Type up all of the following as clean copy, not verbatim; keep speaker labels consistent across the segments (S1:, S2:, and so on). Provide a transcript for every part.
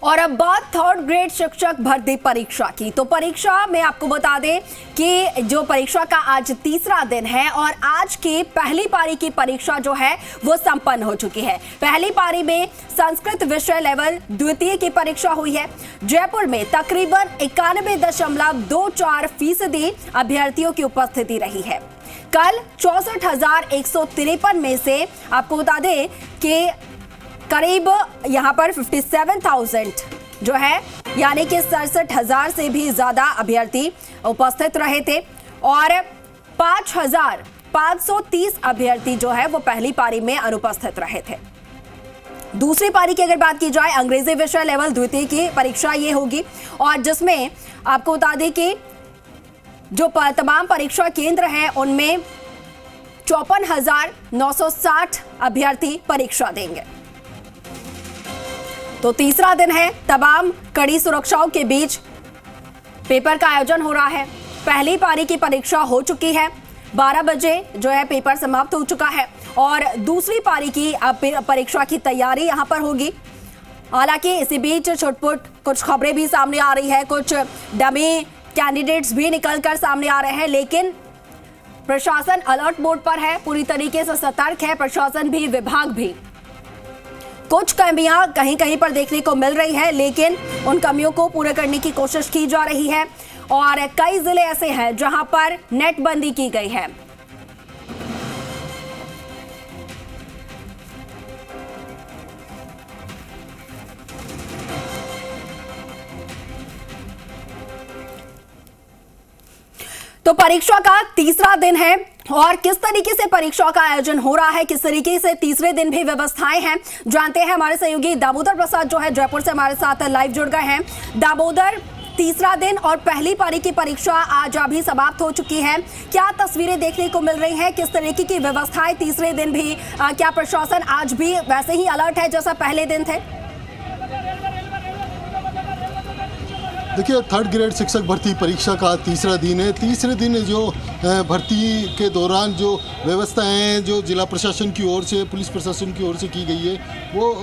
S1: और अब बात थर्ड ग्रेड शिक्षक भर्ती परीक्षा की। तो परीक्षा में आपको बता दें कि जो परीक्षा का आज तीसरा दिन है और आज की पहली पारी की परीक्षा जो है वो संपन्न हो चुकी है। पहली पारी में संस्कृत विषय लेवल द्वितीय की परीक्षा हुई है। जयपुर में तकरीबन 91.24% अभ्यर्थियों की उपस्थिति रही है। कल 64,153 में से आपको बता दें कि करीब यहां पर 57,000 जो है यानी कि 67,000 से भी ज्यादा अभ्यर्थी उपस्थित रहे थे और 5,530 अभ्यर्थी जो है वो पहली पारी में अनुपस्थित रहे थे। दूसरी पारी की अगर बात की जाए, अंग्रेजी विषय लेवल द्वितीय की परीक्षा ये होगी और जिसमें आपको बता दें कि जो तमाम परीक्षा केंद्र हैं उनमें 54,960 अभ्यर्थी परीक्षा देंगे। तो तीसरा दिन है, तमाम कड़ी सुरक्षाओं के बीच पेपर का आयोजन हो रहा है। पहली पारी की परीक्षा हो चुकी है, 12 बजे जो है पेपर समाप्त हो चुका है और दूसरी पारी की परीक्षा की तैयारी यहां पर होगी। हालांकि इसी बीच छुटपुट कुछ खबरें भी सामने आ रही है, कुछ डमी कैंडिडेट्स भी निकलकर सामने आ रहे हैं, लेकिन प्रशासन अलर्ट मोड पर है, पूरी तरीके से सतर्क है प्रशासन भी, विभाग भी। कुछ कमियां कहीं कहीं पर देखने को मिल रही है, लेकिन उन कमियों को पूरा करने की कोशिश की जा रही है और कई जिले ऐसे हैं जहां पर नेटबंदी की गई है। तो परीक्षा का तीसरा दिन है और किस तरीके से परीक्षा का आयोजन हो रहा है, किस तरीके से तीसरे दिन भी व्यवस्थाएं हैं, जानते हैं। हमारे सहयोगी दामोदर प्रसाद जो है जयपुर से हमारे साथ लाइव जुड़ गए हैं। दामोदर, तीसरा दिन और पहली पारी की परीक्षा आज अभी समाप्त हो चुकी है, क्या तस्वीरें देखने को मिल रही हैं, किस तरीके की व्यवस्थाएं तीसरे दिन भी, क्या प्रशासन आज भी वैसे ही अलर्ट है जैसा पहले दिन थे?
S2: देखिए, थर्ड ग्रेड शिक्षक भर्ती परीक्षा का तीसरा दिन है। तीसरे दिन जो भर्ती के दौरान जो व्यवस्थाएं जो जिला प्रशासन की ओर से, पुलिस प्रशासन की ओर से की गई है, वो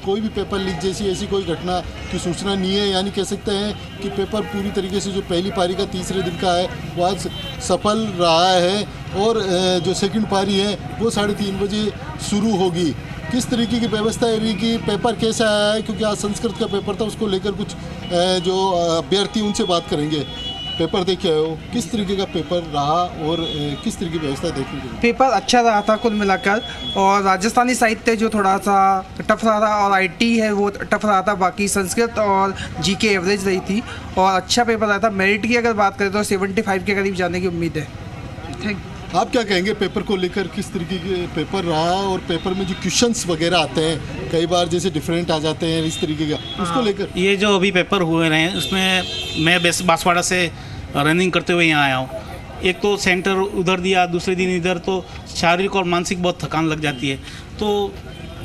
S2: कोई भी पेपर लीक जैसी ऐसी कोई घटना की सूचना नहीं है। यानी कह सकते हैं कि पेपर पूरी तरीके से जो पहली पारी का तीसरे दिन का है वो आज सफल रहा है और जो सेकंड पारी है वो 3:30 बजे शुरू होगी। किस तरीके की व्यवस्था है कि पेपर कैसा आया है, क्योंकि आज संस्कृत का पेपर था, उसको लेकर कुछ जो अभ्यर्थी उनसे बात करेंगे। पेपर देखे हो, किस तरीके का पेपर रहा और किस तरीके की व्यवस्था देखने को?
S3: पेपर अच्छा रहा था कुल मिलाकर, और राजस्थानी साहित्य जो थोड़ा सा टफ रहा था और आईटी है वो टफ रहा था, बाकी संस्कृत और जीके एवरेज रही थी और अच्छा पेपर रहा था। मेरिट की अगर बात करें तो 75 के करीब जाने की उम्मीद है। Thank you.
S2: आप क्या कहेंगे पेपर को लेकर, किस तरीके के पेपर रहा और पेपर में जो क्वेश्चंस वगैरह आते हैं कई बार जैसे डिफरेंट आ जाते हैं इस तरीके का, उसको लेकर?
S4: ये जो अभी पेपर हुए रहे हैं उसमें मैं बांसवाड़ा से रनिंग करते हुए यहाँ आया हूँ। एक तो सेंटर उधर दिया, दूसरे दिन इधर, तो शारीरिक और मानसिक बहुत थकान लग जाती है। तो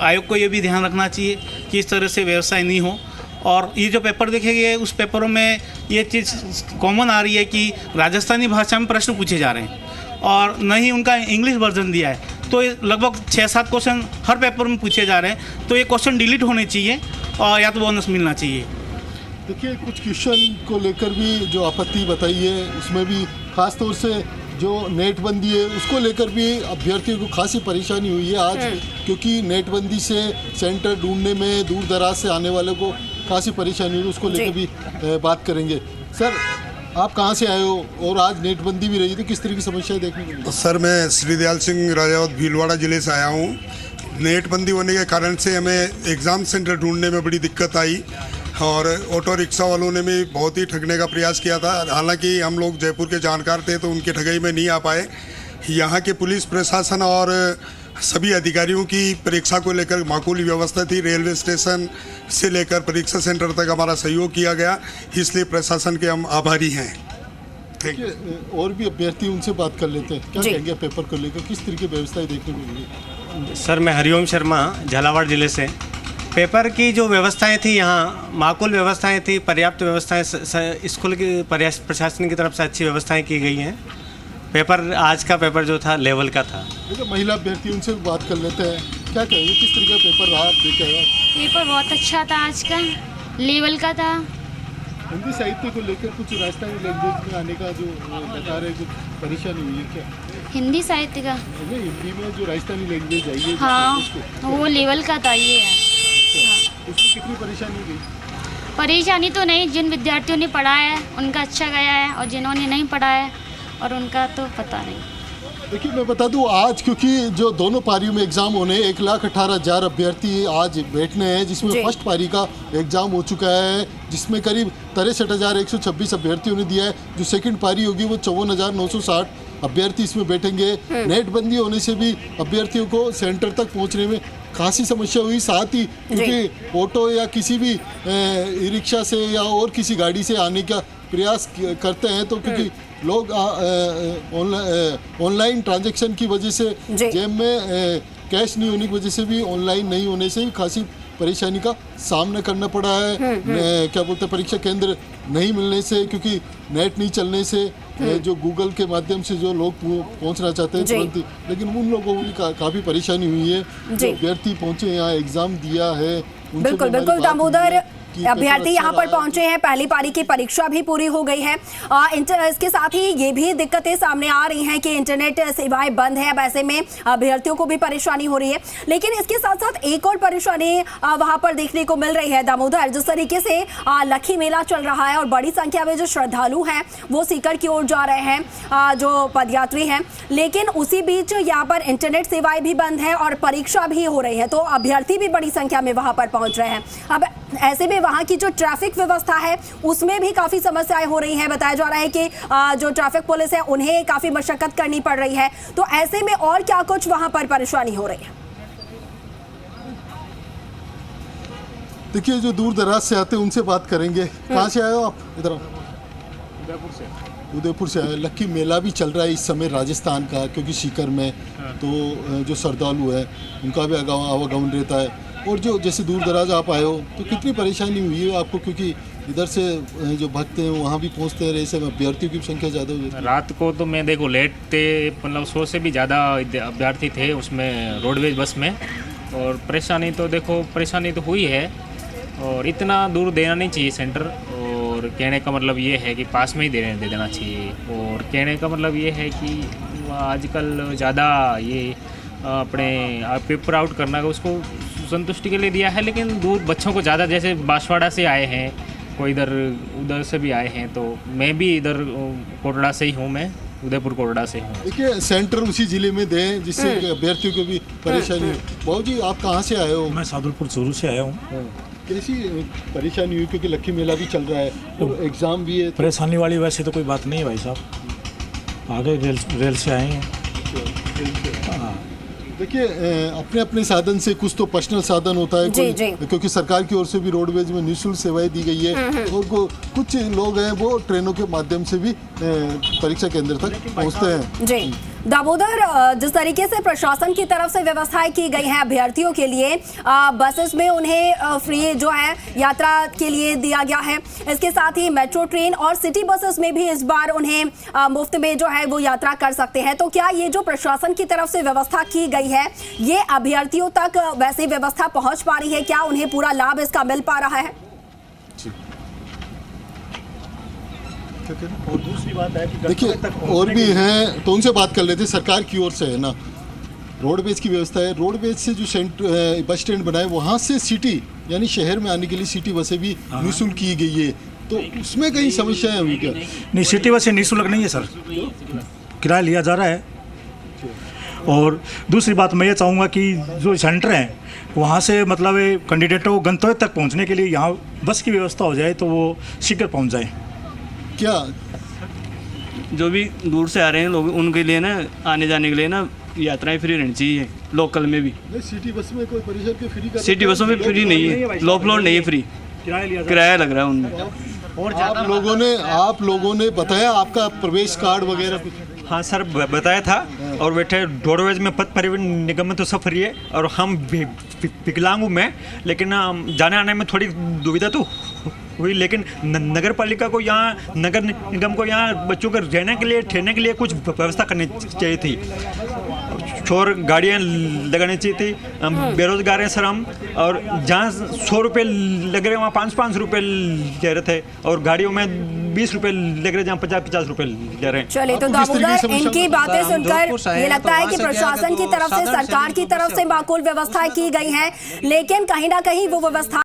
S4: आयोग को ये भी ध्यान रखना चाहिए कि इस तरह से व्यवसाय नहीं हो। और ये जो पेपर देखे गए उस पेपरों में ये चीज़ कॉमन आ रही है कि राजस्थानी भाषा में प्रश्न पूछे जा रहे हैं और न ही उनका इंग्लिश वर्जन दिया है। तो लगभग 6-7 क्वेश्चन हर पेपर में पूछे जा रहे हैं, तो ये क्वेश्चन डिलीट होने चाहिए और या तो बोनस मिलना चाहिए।
S2: देखिए, कुछ क्वेश्चन को लेकर भी जो आपत्ति बताई है, उसमें भी खास तौर से जो नेटबंदी है उसको लेकर भी अभ्यर्थियों को खासी परेशानी हुई है आज, क्योंकि नेटबंदी से सेंटर ढूंढने में दूर दराज से आने वालों को खासी परेशानी हुई, उसको लेकर भी बात करेंगे। सर, आप कहाँ से आए हो और आज नेटबंदी भी रही, तो किस तरह की समस्या देखने को मिली?
S5: सर, मैं श्रीदयाल सिंह राजावत भीलवाड़ा ज़िले से आया हूँ। नेटबंदी होने के कारण से हमें एग्ज़ाम सेंटर ढूंढने में बड़ी दिक्कत आई और ऑटो रिक्शा वालों ने भी बहुत ही ठगने का प्रयास किया था। हालांकि हम लोग जयपुर के जानकार थे तो उनके ठगाई में नहीं आ पाए। यहाँ के पुलिस प्रशासन और सभी अधिकारियों की परीक्षा को लेकर माकूल व्यवस्था थी। रेलवे स्टेशन से लेकर परीक्षा सेंटर तक हमारा सहयोग किया गया, इसलिए प्रशासन के हम आभारी हैं। Thank you.
S2: और भी अभ्यर्थी, उनसे बात कर लेते हैं। क्या कहेंगे पेपर को लेकर, किस तरह की व्यवस्थाएं देखने को मिली?
S6: सर, मैं हरिओम शर्मा झालावाड़ ज़िले से। पेपर की जो व्यवस्थाएं थी यहाँ माकूल व्यवस्थाएं थी, पर्याप्त व्यवस्थाएं, स्कूल की प्रशासन की तरफ से अच्छी व्यवस्थाएं की गई हैं। पेपर आज का पेपर जो था लेवल का था।
S2: देखो, महिला अभ्यर्थी, उनसे बात कर लेते हैं। क्या कहेंगे, किस तरीके का पेपर रहा आप देखेगा?
S7: पेपर बहुत अच्छा था आज का। लेवल का था।
S2: हिंदी साहित्य को लेकर कुछ राजस्थानी लैंग्वेज में आने का जो बता रहे कुछ परेशानी हुई है क्या?
S7: हिंदी साहित्य का?
S2: नहीं, हिंदी में जो राजस्थानी लैंग्वेज आई है
S7: हाँ, वो लेवल का था ये है।
S2: उसमें कितनी परेशानी हुई?
S7: परेशानी तो नहीं, जिन विद्यार्थियों ने पढ़ा है उनका अच्छा गया है, और जिन्होंने नहीं पढ़ा है और उनका तो पता नहीं।
S2: देखिए मैं बता दूं, आज क्योंकि जो दोनों पारियों में एग्जाम होने 1,18,000 अभ्यर्थी आज बैठने हैं, जिसमें फर्स्ट पारी का एग्जाम हो चुका है, जिसमें करीब 63,126 अभ्यर्थियों ने दिया है। जो सेकंड पारी होगी वो 54,960 अभ्यर्थी इसमें बैठेंगे। नेटबंदी होने से भी अभ्यर्थियों को सेंटर तक पहुंचने में खासी समस्या हुई। साथ ही क्योंकि ऑटो या किसी भी ई रिक्शा से या और किसी गाड़ी से आने का प्रयास करते हैं, तो क्योंकि लोग ऑनलाइन ट्रांजैक्शन की वजह से जेब में कैश नहीं होने की वजह से भी, ऑनलाइन नहीं होने से भी खासी परेशानी का सामना करना पड़ा है। क्या बोलते हैं, परीक्षा केंद्र नहीं मिलने से, क्योंकि नेट नहीं चलने से, जो गूगल के माध्यम से जो लोग पहुंचना चाहते हैं तुरंत ही, लेकिन उन लोगों को भी काफ़ी परेशानी हुई है। जो अभ्यर्थी पहुंचे यहाँ एग्जाम दिया है,
S1: बिल्कुल बिल्कुल दामोदर, अभ्यर्थी यहाँ पर पहुंचे हैं, पहली पारी की परीक्षा भी पूरी हो गई है। इसके साथ ही ये भी दिक्कतें सामने आ रही हैं कि इंटरनेट सेवाएं बंद है, अब ऐसे में अभ्यर्थियों को भी परेशानी हो रही है। लेकिन इसके साथ साथ एक और परेशानी वहां पर देखने को मिल रही है दामोदर, जिस तरीके से लखी मेला चल रहा है और बड़ी संख्या में जो श्रद्धालु हैं वो सीकर की ओर जा रहे हैं, जो पदयात्री हैं, लेकिन उसी बीच यहाँ पर इंटरनेट सेवाएं भी बंद है और परीक्षा भी हो रही है, तो अभ्यर्थी भी बड़ी संख्या में वहां पर पहुंच रहे हैं। अब ऐसे में वहां की जो ट्रैफिक व्यवस्था है उसमें भी काफी समस्याएं हो रही हैं। बताया जा रहा है कि जो ट्रैफिक पुलिस है उन्हें काफी मशक्कत करनी पड़ रही है, तो ऐसे में और क्या कुछ वहां पर परेशानी हो रही है?
S2: देखिए, जो दूर दराज से आते हैं उनसे बात करेंगे। कहाँ से आए हो आप? इधर उदयपुर से आए। लक्की मेला भी चल रहा है इस समय राजस्थान का, क्योंकि सीकर में तो जो श्रद्धालु है उनका भी आवागमन रहता है। और जो जैसे दूर दराज आप आए हो, तो कितनी परेशानी हुई है आपको, क्योंकि इधर से जो भक्त हैं वहाँ भी पहुँचते हैं, ऐसे में अभ्यर्थियों की संख्या ज़्यादा हुई है।
S8: रात को तो मैं देखो लेट थे, मतलब 100 से भी ज़्यादा अभ्यर्थी थे उसमें रोडवेज बस में, और परेशानी तो देखो परेशानी तो हुई है, और इतना दूर देना नहीं चाहिए सेंटर, और कहने का मतलब ये है कि पास में ही दे देना चाहिए, और कहने का मतलब ये है कि आजकल ज़्यादा ये अपने पेपर आउट करना का उसको संतुष्टि के लिए दिया है, लेकिन दूर बच्चों को ज़्यादा, जैसे बांसवाड़ा से आए हैं, कोई इधर उधर से भी आए हैं, तो मैं भी इधर कोटड़ा से ही हूँ, मैं उदयपुर कोटड़ा से हूँ।
S2: देखिए, सेंटर उसी जिले में दें जिससे अभ्यर्थियों को भी परेशानी हो। बाबू जी, आप कहाँ से आए हो?
S9: मैं सादुलपुर चूरू से आया हूँ।
S2: कैसी परेशानी हुई, क्योंकि लक्की मेला भी चल रहा है और एग्ज़ाम भी है?
S9: परेशानी वाली वैसे तो कोई बात नहीं है भाई साहब, आगे रेल से आए हैं। हाँ,
S2: देखिए, अपने अपने साधन से, कुछ तो पर्सनल साधन होता है, क्योंकि सरकार की ओर से भी रोडवेज में निःशुल्क सेवाएं दी गई है, और कुछ लोग हैं वो ट्रेनों के माध्यम से भी परीक्षा केंद्र तक पहुंचते हैं।
S1: जी दामोदर, जिस तरीके से प्रशासन की तरफ से व्यवस्थाएं की गई हैं अभ्यर्थियों के लिए, बसेस में उन्हें फ्री जो है यात्रा के लिए दिया गया है, इसके साथ ही मेट्रो ट्रेन और सिटी बसेस में भी इस बार उन्हें मुफ्त में जो है वो यात्रा कर सकते हैं। तो क्या ये जो प्रशासन की तरफ से व्यवस्था की गई है, ये अभ्यर्थियों तक वैसी व्यवस्था पहुंच पा रही है? क्या उन्हें पूरा लाभ इसका मिल पा रहा है?
S9: और दूसरी बात है कि
S2: देखिए, और भी हैं, तो उनसे बात कर लेते हैं। सरकार की ओर से है ना, रोडवेज की व्यवस्था है, रोडवेज से जो बस स्टैंड बनाए वहाँ से सिटी यानी शहर में आने के लिए सिटी बसें भी निःशुल्क की गई है, तो उसमें कहीं समस्याएं हुई क्या?
S9: नहीं, सिटी बसें निःशुल्क नहीं है सर, किराया लिया जा रहा है। और दूसरी बात मैं ये चाहूँगा कि जो सेंटर हैं वहाँ से मतलब कैंडिडेटों को गंतव्य तक पहुँचने के लिए यहाँ बस की व्यवस्था हो जाए तो वो शीघ्र पहुँच जाए।
S2: क्या
S10: जो भी दूर से आ रहे हैं लोग, उनके लिए ना आने जाने के लिए ना यात्राएं फ्री रहनी चाहिए, लोकल में भी।
S2: सिटी बस में कोई परिषद के फ्री?
S10: सिटी बसों में फ्री नहीं है, लो फ्लोर नहीं है, फ्री किराया लग रहा है उनमें।
S2: और आप लोगों ने बताया आपका प्रवेश कार्ड वगैरह कुछ?
S11: हाँ सर, बताया था, और बैठे रोडवेज में पथ परिवहन निगम में तो सब फ्री है, और हम विकलांग हूँ मैं, लेकिन जाने आने में थोड़ी दुविधा तो हुई, लेकिन नगर पालिका को यहाँ, नगर निगम को यहाँ बच्चों के रहने के लिए, ठहरने के लिए कुछ व्यवस्था करनी चाहिए थी। और गाड़ियाँ लगानी चाहिए थी। हम बेरोजगार हैं सर हम, और जहाँ 100 रुपये लग रहे वहाँ 5-5 रुपये ले रहे थे, और गाड़ियों में 20 रुपये लग रहे जहाँ 50-50 रुपये ले रहे हैं।
S1: चलिए, तो दामोदर, इनकी बातें सुनकर ये लगता है कि प्रशासन की तरफ से, सरकार की तरफ से माकूल व्यवस्थाएं की गई हैं, लेकिन कहीं ना कहीं वो व्यवस्था